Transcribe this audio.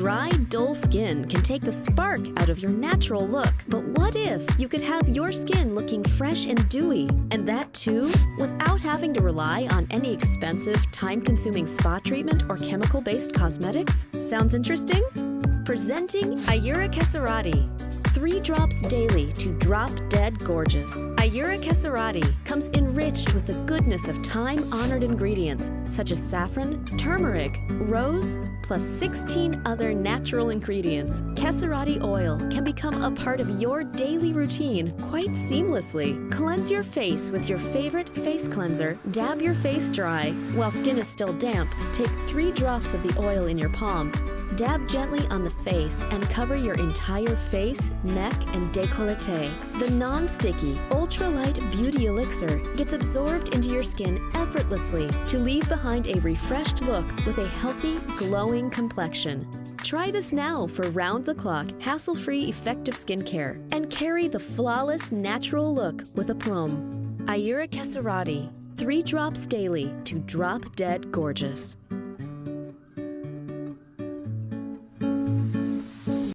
Dry, dull skin can take the spark out of your natural look. But what if you could have your skin looking fresh and dewy? And that too, without having to rely on any expensive, time-consuming spa treatment or chemical-based cosmetics? Sounds interesting? Presenting Ayurvedic Kesarati. 3 drops daily to drop dead gorgeous. Ayurvedic Kesarati comes enriched with the goodness of time-honored ingredients such as saffron, turmeric, rose, plus 16 other natural ingredients. Kesarati oil can become a part of your daily routine quite seamlessly. Cleanse your face with your favorite face cleanser. Dab your face dry. While skin is still damp, take 3 drops of the oil in your palm. Dab gently on the face and cover your entire face, neck, and décolleté. The non-sticky, ultralight beauty elixir gets absorbed into your skin effortlessly to leave behind a refreshed look with a healthy, glowing complexion. Try this now for round-the-clock, hassle-free, effective skincare and carry the flawless, natural look with aplomb. Ayurvedic Kesarati, 3 drops daily to drop dead gorgeous.